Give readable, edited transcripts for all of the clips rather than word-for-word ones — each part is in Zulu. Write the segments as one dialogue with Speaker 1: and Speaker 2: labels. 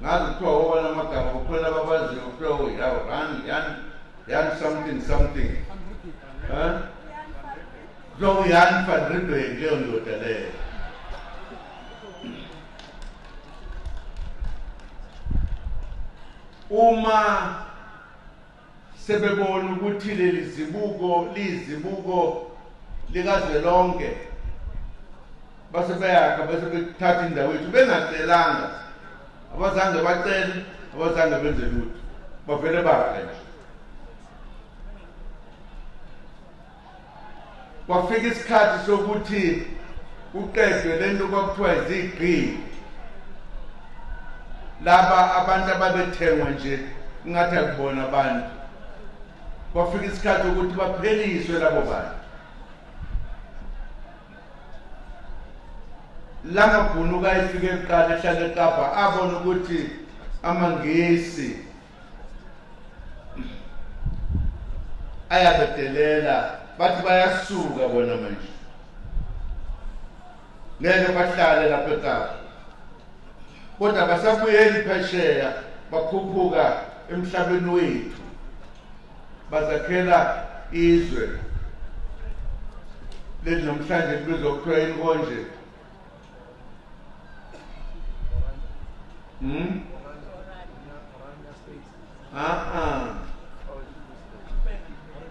Speaker 1: ngazi kuthiwa wona amagama kukhona ababaziyo kuthiwa yawo yan something so yan van Riebeeck leyo ndoda leyo. Uma sebebona ukuthi leli zibuko likazwelonke base beyakha base bethatha indawo yethu bengacelanga, abazange bacele, abazange benze lutho, bavele bakhe nje. Kwafika isikhathi sokuthi uqedwe lento kwakuthiwa izigqili, laba abantu ababethengwa nje ngathi akubona abantu. Kwafika isikhathi ukuthi bapheliswe labo bantu. Lamabhunu kayifike eqala ehlala eKapa abona ukuthi amangisi ayabedelela, bathi bayasuka bona manje, ngeke bahlale lapha eKapa, kodwa basabuyeli phesheya, bakhuphuka emhlabeni wethu, bazakhela izwe leli namhlanje libizwa kuthiwa inkonje.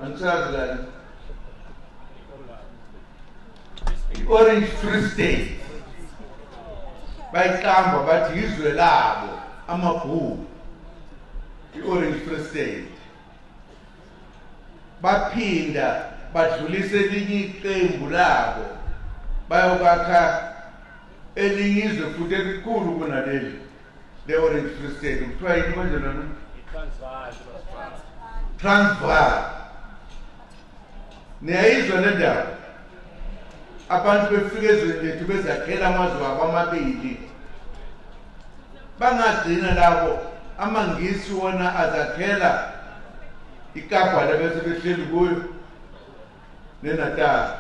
Speaker 1: Angisazi la Orange Free State bayiqamba bathi izwe labo amabhulu, i-Orange Free State. Baphinda badlulise elinye iqembu labo bayokwakha elinye izwe futhi elikhulu kunaleli le-Orange Free State. Kuthiwa yini manje lona? Transvaal. Niyayizwa le ndawo? Abantu befika ezweni lethu bezakhela amazwe abo amabili. Bangagcina labo amangisi wona azakhela iKapa bese behleli kuyo neNatal.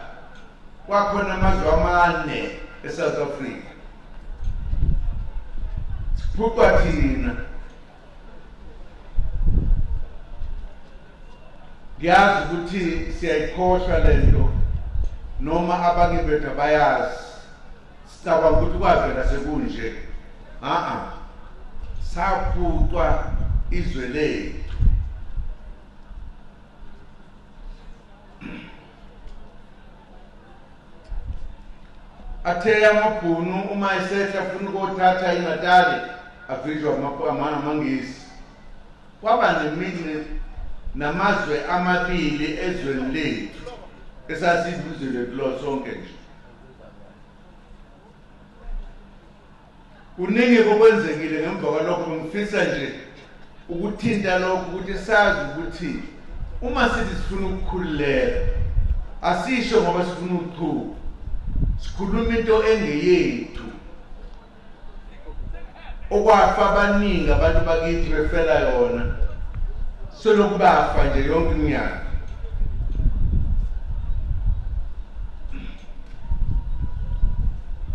Speaker 1: Kwakhona amazwe amane eSouth Africa. Siphucwa thina. Ngiyazi ukuthi siyayikhohlwa lento, noma abanye bethu abayazi, sicabanga ukuthi kwavela sekunje. Saphucwa izwe lethu. Athe amabhunu uma esehla afuna ukuthatha iNatal avijwa amangisi. Kwaba nemini namazwe amabili ezweni lethu esasibuzile kulo sonke nje. Kuningi okwenzekile ngemva kwalokho, ngifisa nje ukuthinta lokho ukuthi sazi ukuthi uma sithi sifuna ukukhululeka asisho ngoba sifuna ukuqhuba, sikhuluma into engeyethu. Okwafa abaningi abantu bakithi befela yona, soloku bafa nje yonke iminyaka.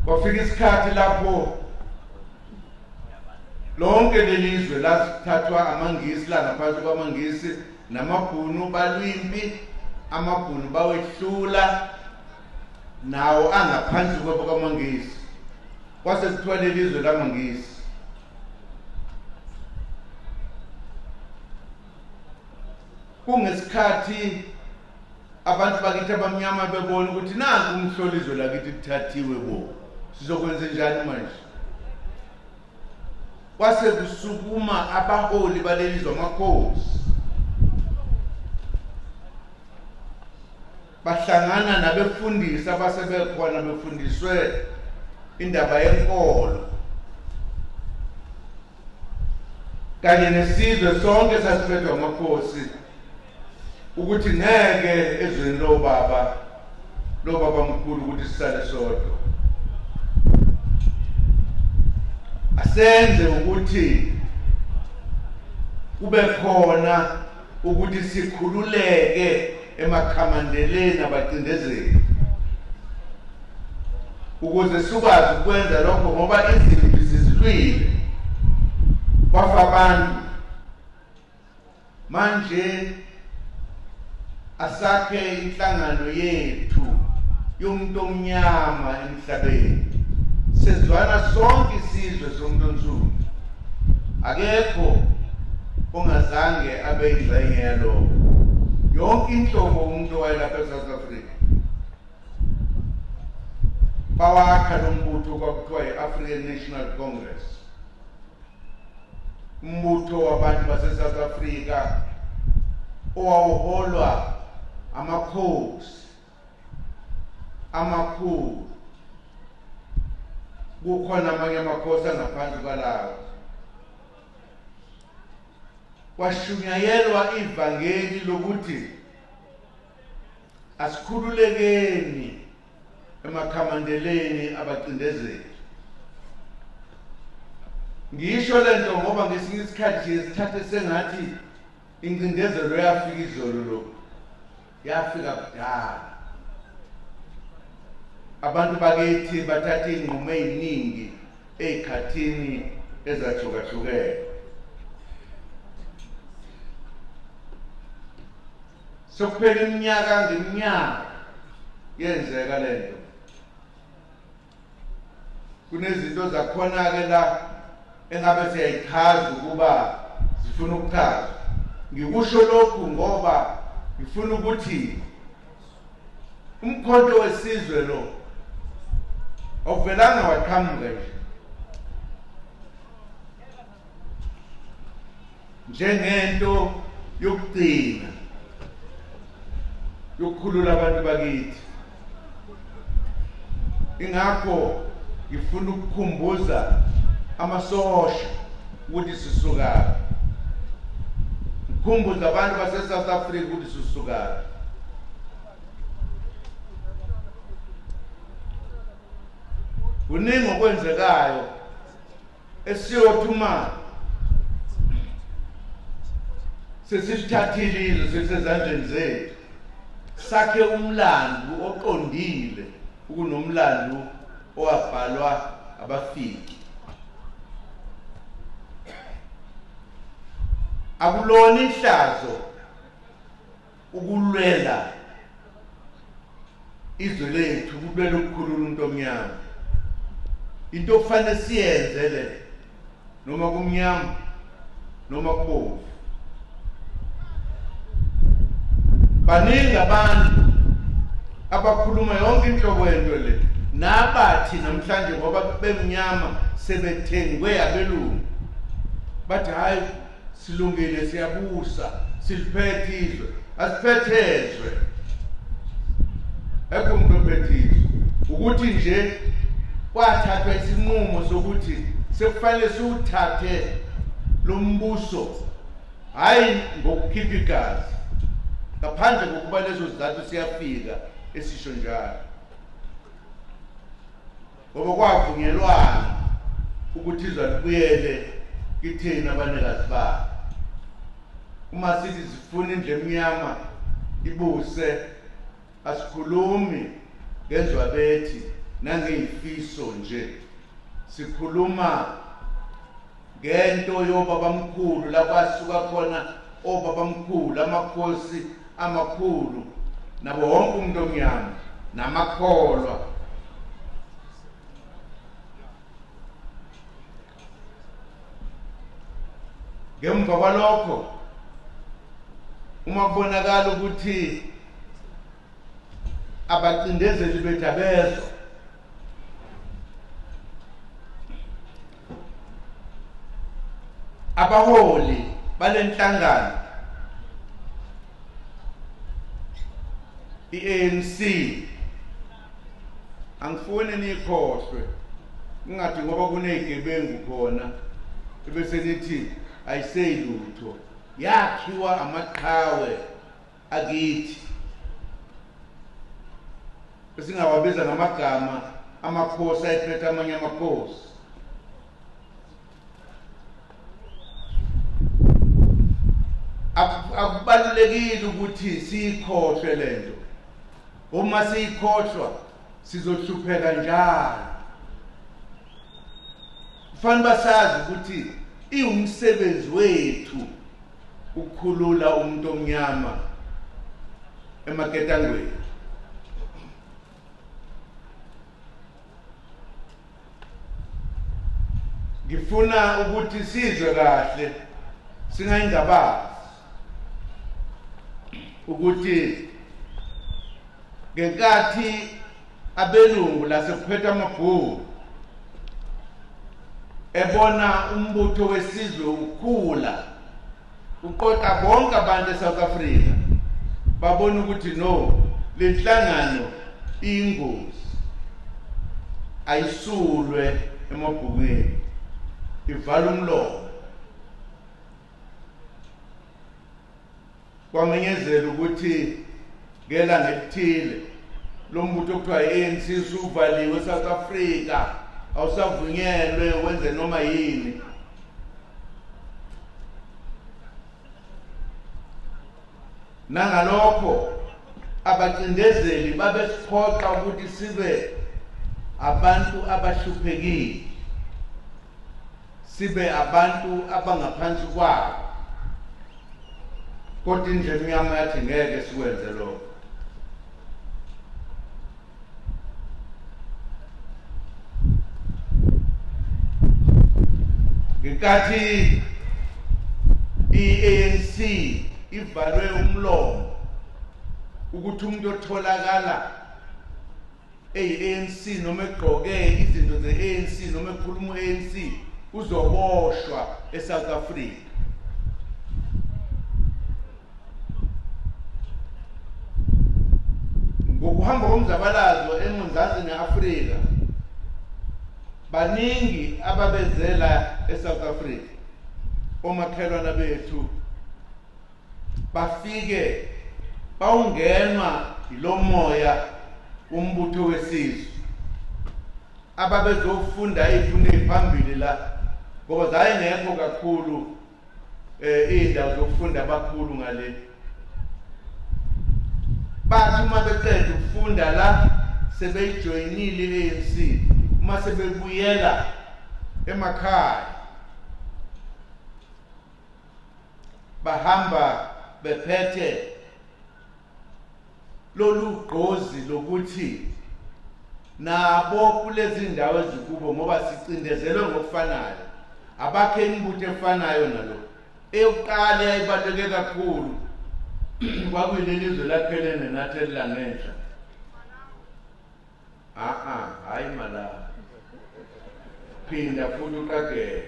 Speaker 1: Kwafika isikhathi lapho lonke lelizwe lathathwa amangisi, la ngaphansi kwamangisi namabhunu balwimpi, amabhunu bawehlula nawo angaphansi kwamangisi. Kwase kuthiwa lelizwe lamangisi. Kungesikhathi abantu bakithi abamnyama bebona ukuthi nanku umhlolizo lakithi lithathiwe bo, sizokwenza njani manje? Kwase kusukuma abaholi balelizwe amakhosi, bahlangana nabefundisi abasebekhona befundiswe indaba yenkolo, kanye nesizwe sonke sasiphethwe amakhosi ukuthi ngeke ezweni lobaba mkhulu ukuthi sisale sodwa. Asenze ukuthi kube khona ukuthi sikhululeke emakhamandeleni abacindezeli, ukuze sikwazi ukwenza lokho ngoba izimpi zizilwile. kwafa abantu manje asakhe inhlangano yethu yomuntu omnyama emhlabeni sezwana sonke isizwe somuntu onsundu akekho ongazange abe ingxenye yalokho yonke inhlobo umuntu owayelapha eSouth Africa bawakha lo mbutho kwakuthiwa yi-African National Congress umbutho wabantu base-South Africa owawuholwa amakhosi amakhulu kukhona amanye amakhosi angaphansi kwalawo kwashunyayelwa ivangeli lokuthi asikhululekeni emakhamandeleni abacindezeli ngisho lento ngoba ngesinye isikhathi sithathe sengathi incindezelo yafika izolo lo yafika kudala abantu bakithi bathatha ingqumo eziningi ezikhathini ezahlukahlukene sokuphela iminyaka ngeminyaka yenzeka lento kunezinto zakhona ke la engabe siyayichaza ukuba sifuna ukuchaza ngikusho lokhu ngoba ngifuna ukuthi umkhonto wesizwe lo awuvelanga waqhamuka njengento yokugcina yokukhulula abantu bakithi ingakho ngifuna ukukhumbuza amasosha ukuthi sisukaphi ngikhumbuza abantu base-South Africa ukuthi sisukaphi kuningi okwenzekayo esiyothuma sesithathile izwe sesezandleni zethu sakhe umlando oqondile ukunomlando owabhalwa abafiki akulona ihlazo ukulwela izwe lethu ukulwela ukukhulula umuntu omnyama into okufanele siyenze le noma kumnyama noma kubomvu baningi abantu abakhuluma yonke inhlobo yento le nabathi namhlanje ngoba bemnyama sebethengwe abelungu bathi hayi silungile siyabusa siliphethe izwe asiphethezwe ekho umuntu ophethizwe ukuthi nje kwathathwa isinqumo sokuthi sekufanele siwuthathe lo mbuso hayi ngokukhipha igazi ngaphandle kokuba lezo zizathu siyafika esisho njalo ngoba kwavunyelwana ukuthi izwe libuyele kithina abanikazi bayo uma sithi sifuna indlu emnyama ibuse asikhulumi ngenzwa bethi nangeyifiso nje sikhuluma ngento yobabamkhulu la kwasuka khona obabamkhulu amakhosi amakhulu nabo wonke umuntu omnyama namakholwa ngemva kwalokho uma kubonakala ukuthi abacindezeli bethu abezwa abaholi balenhlangano i-ANC angifuni nikhohlwe ngathi ngoba kunezigebengu khona bese nithi ayiseyilutho yakhiwa amaqhawe akithi esingawabiza ngamagama amakhosi ayiphethe amanye amakhosi akubalulekile ukuthi siyikhohlwe lento uma siyikhohlwa sizohlupheka njalo kufanele basazi ukuthi iwumsebenzi wethu ukukhulula umuntu omnyama emaketangweni. Ngifuna ukuthi sizwe kahle singayingabazi ukuthi ngenkathi abelungu lasekuphetha amabhuku ebona umbutho wesizwe ukhula uqoqa bonke abantu eSouth Africa, babona ukuthi no, lenhlangano iyingozi, ayisulwe emabhukweni, ivala umlomo. Kwamenyezela ukuthi ngelanga elithile lo mbutho okuthiwa i-ANC usuvaliwe eSouth Africa, awusavunyelwe wenze noma yini. Nangalokho abacindezeli babesiphoqa ukuthi sibe abantu abahluphekile, sibe abantu abangaphansi kwabo. Kodwa indlela emnyama yathi ngeke sikwenze lokho. Ngenkathi i-ANC ivalwe umlomo ukuthi umuntu otholakala eyi-ANC noma egqoke izinto ze-ANC noma ekhuluma u-ANC uzoboshwa eSouth Africa. Ngokuhamba komzabalazo eMzansi neAfrika, baningi ababezela eSouth Africa, omakhelwana bethu bafike bawungenwa ilo moya umbutho wesizwe, ababezofunda izifundo eziphambili la, ngoba zayengekho kakhulu indawo zokufunda abakhulu ngale. Bathi uma beqeda ukufunda la sebeyijoyinile i-ANC, uma sebebuyela emakhaya bahamba bephethe lolu gqozi lokuthi nabo kulezi ndawo ezikubo ngoba sicindezelwe ngokufanayo, abakhe imibutho efanayo nalo. Eyokuqala yayibaluleke kakhulu kwakuyilelizwe lakhelene nathi elilangenhla. Hayi mala phinda futhi uqagele,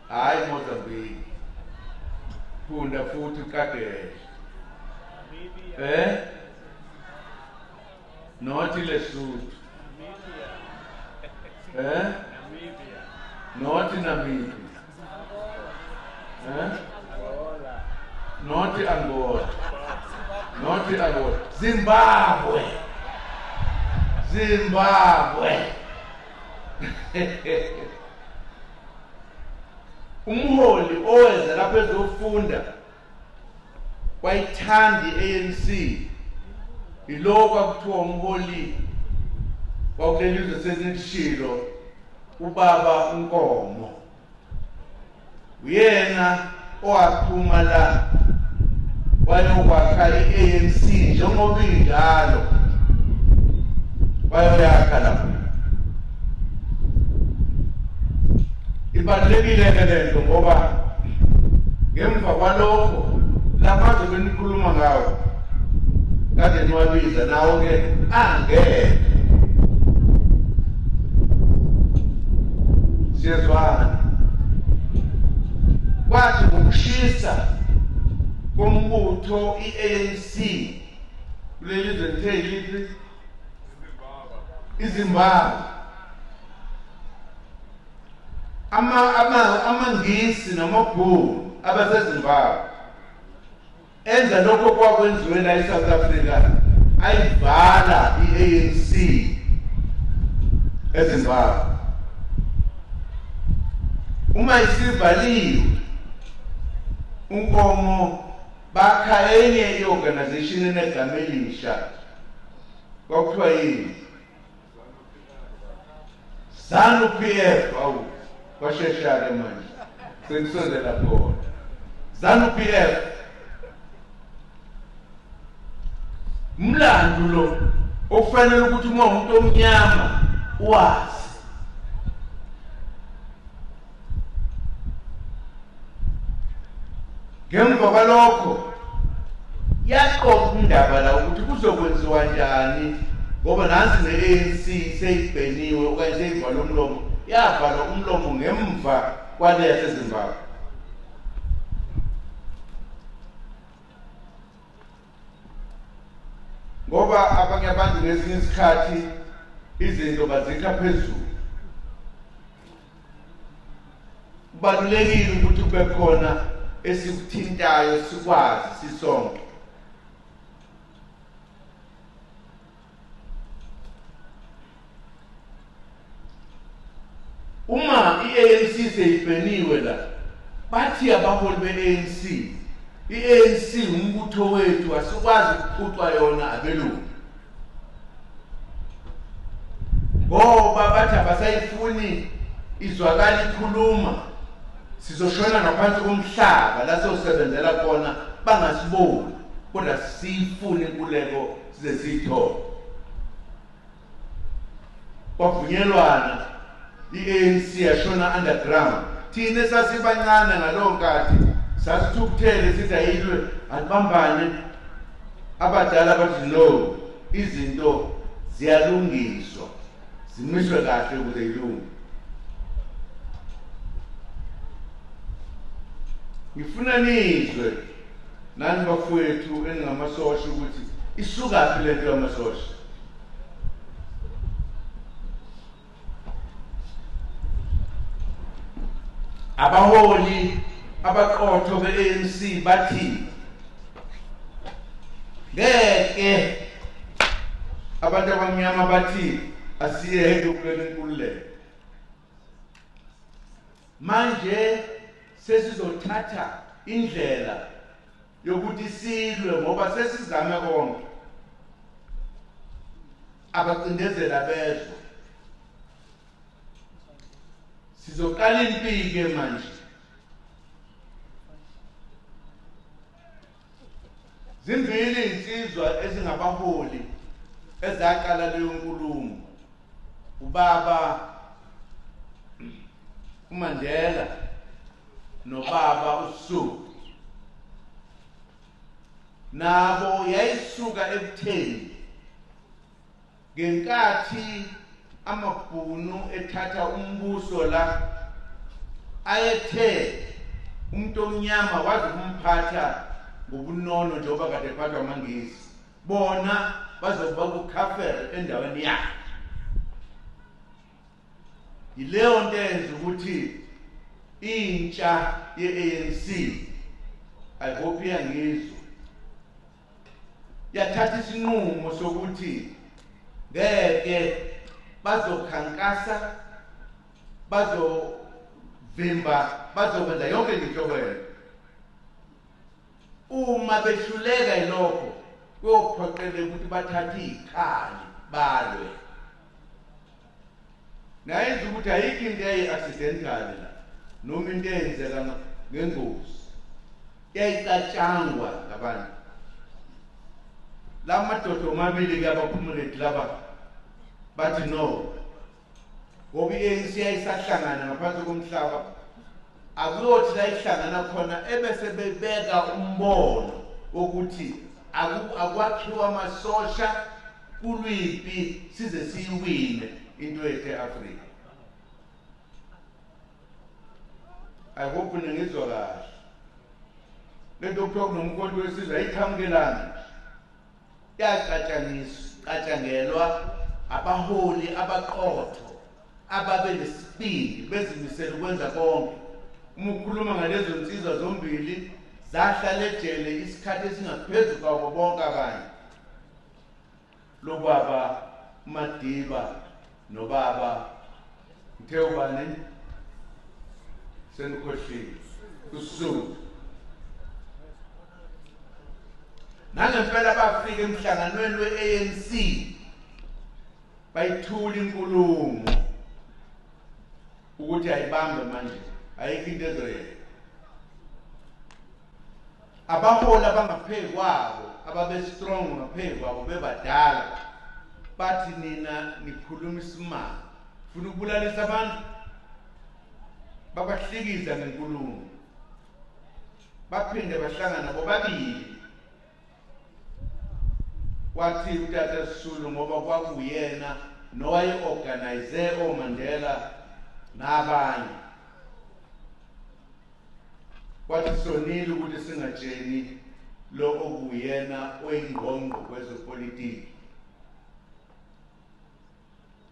Speaker 1: hayi Mozambique, phunda futhi uqagele. Nothi Lesotho, nothi Namibia, nothi Angola, nothi Angola, Zimbabwe. Umholi oweza lapho ezofunda wayithanda i-ANC, yilo kwakuthiwa umholi wakulelizwe sezinishilo ubaba uNkomo. Uyena owaphuma la wayokwakha i-ANC njengoba injalo wayoyakha lapho. Ibalulekile ke lento ngoba ngemva kwalokho lamazwe benikhuluma ngawo kade niwabiza nawo ke angeke siyezwana. Kwathi ngokushisa kombutho i-ANC kulelizwe lithe lithi iZimbabwe, amangisi namabhunu abaseZimbabwe enza lokho kwakwenziwe la eSouth Africa, ayivala i-ANC eZimbabwe. Uma isivaliwe uNkomo bakha enye i-organization enegama elisha kwakuthiwa yini ZANU-PF. kwashesha-ke manje sengisondela khona ZANU-PF umlando lo okufanele ukuthi uma umuntu omnyama wazi ngemva kwalokho yaqoqa indaba la ukuthi kuzokwenziwa njani ngoba nansi ne-ANC seyibheniwe okanye seyivalwa umlomo yavalwa umlomo ngemva kwaleya seZimbabwe. Ngoba abanye abantu ngesinye isikhathi izinto bazikha phezulu. Kubalulekile ukuthi kube khona esikuthintayo sikwazi sisonke. Uma i-ANC seyibheniwe la bathi abaholi be-ANC i-ANC umbutho wethu asikwazi ukuqhutshwa yona abelungu ngoba bathi abasayifuni izwakala ikhuluma sizoshona ngaphansi komhlaba la sosebenzela khona bangasiboni kodwa siyifune inkululeko size siyithole. Kwavunyelwana i-ANC yashona underground. Thina sasibancane ngalowo nkathi sasithukuthele sithi ayilwe alibambane abadala bathi no izinto ziyalungiswa zimiswe kahle ukuze ilunge. Ngifuna nizwe nani bafowethu engamasosha ukuthi isukaphi lento yamasosha. Abaholi abaqotho be-ANC bathi ngeke abantu abamnyama bathi asiyeke ukulela inkululeko. Manje sesizothatha indlela yokuthi silwe ngoba sesizame konke abacindezela bezwe. Sizoqala impike manje. Zimbili insizwa ezingabaholi ezaqala leyo nkulumo. Ubaba uMandela nobaba uSuku. Nabo yayisuka ebutheni ngenkathi amabhunu ethatha umbuso la ayethe umuntu omnyama wazi ukumphatha ngobunono njengoba kade ephathwa amangisi bona bazoba kukhafela endaweni yakhe. Yileyo nto yenza ukuthi intsha ye-ANC I hope iyangizwa yathatha isinqumo sokuthi ngeke bazokhankasa bazovimba bazokwenza yonke into yokwenza. Uma behluleka yilokho kuyophoqeleka ukuthi bathathe izikhali balwe. Nayenza ukuthi ayikho into eyi-accidental la noma into eyenzeka ngengozi yayicatshangwa ngabantu. La madoda omabili-ke abaphumuleti laba bathi no ngoba i-ANC yayisahlangana ngaphansi komhlaba akuyothi la ihlangana khona ebese bebeka umbono wokuthi akwakhiwa amasosha kulwiphi size siyiwine into yethu e-Afrika. I hope ningizwa kahle. Lento kuthiwa kunomkhonto wesizwe ayikhamukelanga yacatshangelwa abaholi abaqotho ababe nesibindi bezimisela ukwenza konke. Uma ukhuluma ngalezo nsizwa zombili zahlala ejele isikhathi esingaphezu kwabo bonke abanye. Lo baba Madiba nobaba Mthewubani senikhohlile uSuku. Nangempela bafika emhlanganweni we-ANC bayithula inkulumo ukuthi ukuthi ayibambe manje ayikho into ezoyenza. Abaholi abangaphezu kwabo ababe strong ngaphezu kwabo bebadala bathi nina nikhuluma isimanga ufuna ukubulalisa abantu babahlikiza ngenkulumo baphinde bahlangana bobabili wathi uTata Sisulu ngoba kwakuyena nowayeorganize oMandela nabanye wathi sonile ukuthi singatsheni lo okuyena oyingqongqo kwezepolitiki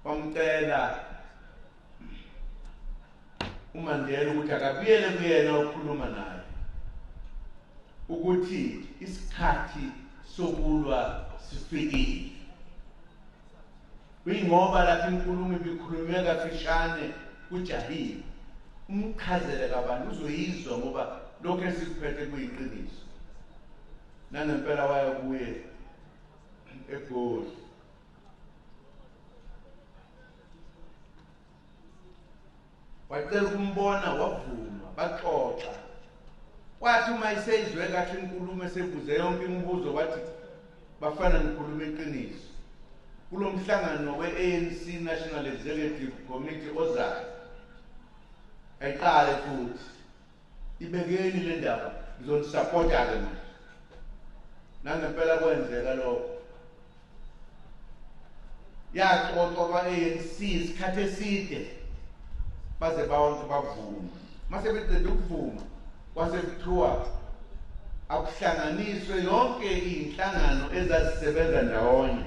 Speaker 1: wamcela uMandela ukuthi akabuyele kuyena ukukhuluma naye ukuthi isikhathi sokulwa sifikile. Kuyingoba lapho inkulumo ibikhulunywe kafishane kujahile umchazele kabantu uzoyizwa ngoba lokho esikuphethe kuyiqiniso. Nangempela waya kuye eGoli wacela ukumbona wavuma baxoxa wathi uma iseyizwe kahle inkulumo esebuze yonke imibuzo wathi bafana nikhuluma iqiniso kulo mhlangano we-ANC National Executive Committee ozayo ayiqale futhi ibekeni le ndaba ngizonisapota-ke manje. Nangempela kwenzeka lokho yaxoxwa kwa-ANC isikhathi eside baze bonke bavuma. Mase beqeda ukuvuma kwase kuthiwa akuhlanganiswe yonke inhlangano ezazisebenza ndawonye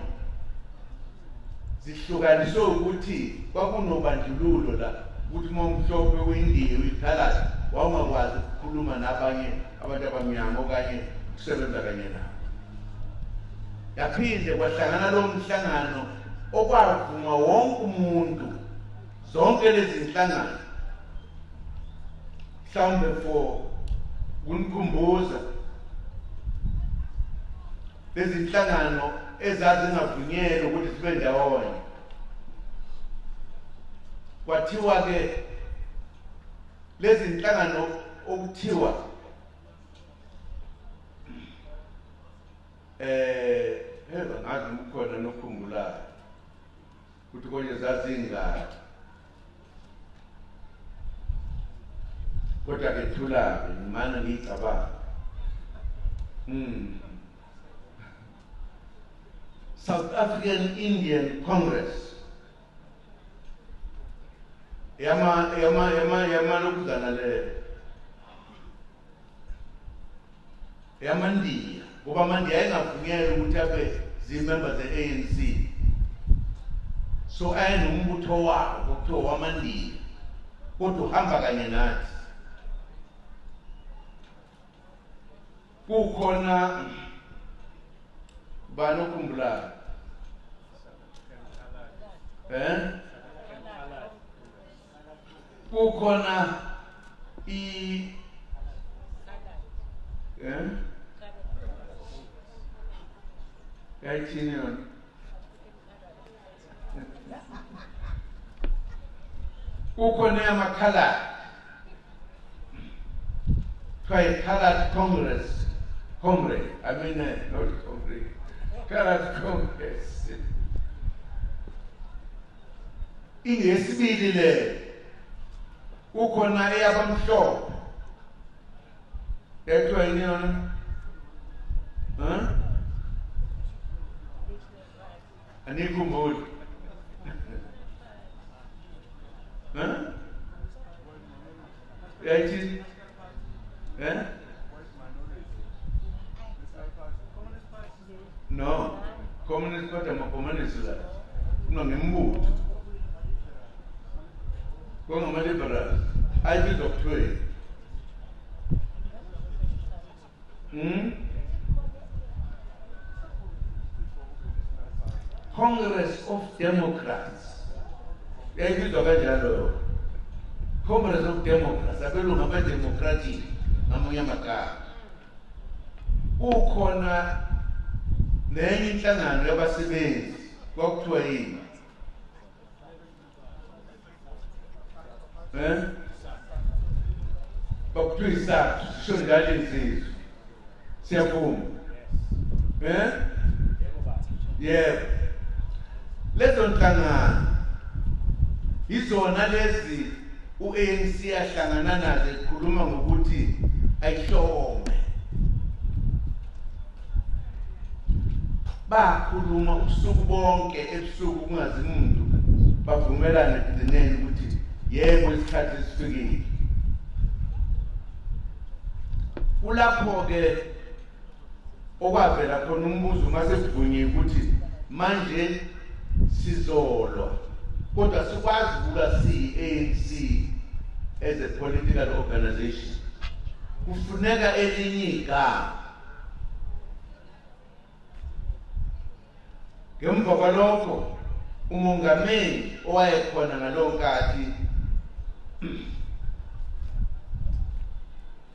Speaker 1: zihlukaniswe ukuthi kwakunobandlululo la ukuthi uma umhlophe weNdiya uyikhalazi wawungakwazi ukukhuluma nabanye abantu abamnyama okanye ukusebenza kanye nabo. Yaphinde kwahlangana lo mhlangano okwavuma wonke umuntu zonke lezi zinhlangano mhlawumbe for kunikhumbuza lezi zinhlangano ezazingavunyelwa ukuthi sibe ndawonye. Kwathiwa ke lezi zinhlangano okuthiwa ngazi ukhona nokukhumbulayo ukuthi konje zazingaka kodwa ke thula ngimana ngicabanga South African Indian Congress yama lokuzana le yamandiya ngoba amandiya engavunyelwa ukuthi abe zimember ze-ANC so ayenombutho wabo kuthiwa wamandiya kodwa uhamba kanye nathi. Kukhona bani okhumbulayo kukhona yayithini yona kukhona yamakhaladi kuthiwa Colored Congress Comrade, I mean not comrade, Colored Congress. Ingesibili le kukhona eyabamhlophe ethiwa yini yona anikhumbuli yayithi no communist party ama-communist la nongembutho kongama-liberals ayibizwa kuthiweni Congress of Democrats yayibizwa kanjalo Congress of Democrats abelungu ama-democratic ngamanye amagama. Ukhona nenye inhlangano yabasebenzi kwakuthiwa yini bakuthiwa isathu sisho njalo insizwa siyavuma yebo lezo nhlangano izona lezi u-ANC yahlangana nazo ekhuluma ngokuthi ayihlome bakhuluma ubusuku bonke ebusuku kungazi umuntu bavumelana ekugcineni ukuthi yebo isikhathi esifikile. Kulapho-ke okwavela khona umbuzo mase kuvunyiwe ukuthi manje sizolwa kodwa sikwazi ukuba siyi-ANC as a political organization kufuneka elinye igama. Ngemva kwalokho umongameli owayekhona ngalowo nkathi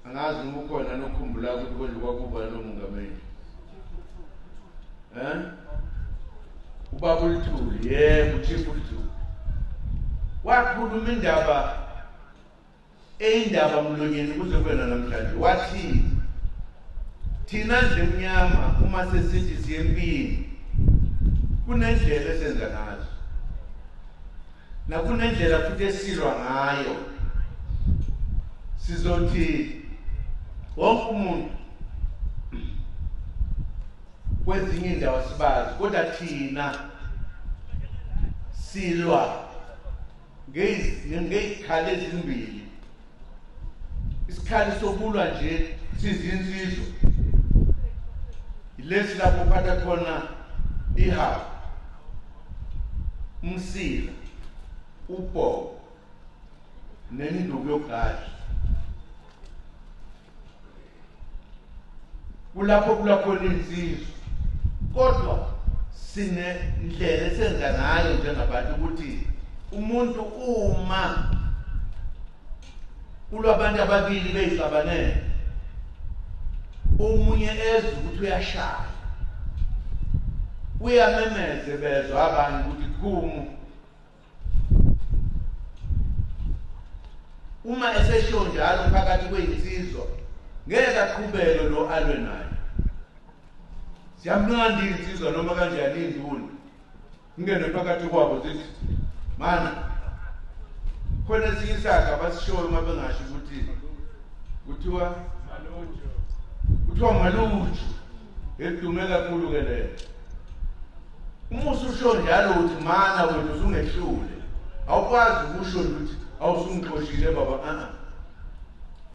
Speaker 1: angazi uma ukhona nokhumbula ukuthi konje kwakuba lo mongameli ubaba uLthuli yebo uChief uLthuli wakhuluma indaba mlonyeni kuze kube namhlanje wathi thina ndlemnyama uma sesithi siyempini kunendlela esenza ngazo nakunendlela futhi esilwa ngayo. Sizothi wonke umuntu kwezinye indawo sibazi kodwa thina silwa ngey'khali ezimbili. Isikhali sokulwa nje sizinsizwa ilesi lapho uphatha khona ihawu, umsila, ubhobo nenduku yogadla. Kulapho khona insizwa kodwa sinendlela esenza ngayo njengabantu ukuthi umuntu uma kulwabantu ababili beyixabanele omunye ezwe ukuthi uyashaya uyamemeze bezwe abantu ukuthi kumu uma esesho njalo phakathi kweyinsizwa ngeke aqhubeke lo alwe naye. Siyamnandi insizwa noma kanjani induna ingene phakathi kwabo zithi mana khona ezinye isakha basishoyo uma bengasho ukuthi kuthiwa maluju edume kakhulu ke leyo. Uma ususho njalo uthi mana wena usungehlule awukwazi ukusho ukuthi awusungixoshile baba